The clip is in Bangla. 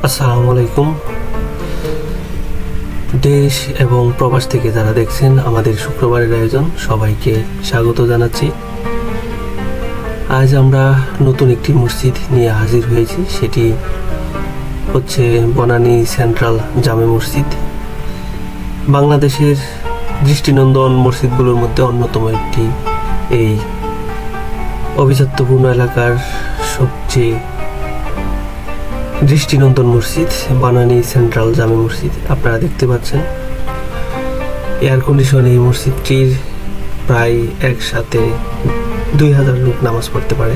আসসালামু আলাইকুম। দেশ এবং প্রবাস থেকে যারা দেখছেন আমাদের শুক্রবারের আয়োজন, সবাইকে স্বাগত জানাচ্ছি। আজ আমরা নতুন একটি মসজিদ নিয়ে হাজির হয়েছি, সেটি হচ্ছে বনানী সেন্ট্রাল জামে মসজিদ। বাংলাদেশের দৃষ্টিনন্দন মসজিদগুলোর মধ্যে অন্যতম একটি এই অভিজাত্যপূর্ণ এলাকার সবচেয়ে দৃষ্টিনন্দন মসজিদ বনানী সেন্ট্রাল জামে মসজিদ। আপনারা দেখতে পাচ্ছেন এয়ার কন্ডিশন এই মসজিদটির প্রায় একসাথে 2000 লোক নামাজ পড়তে পারে।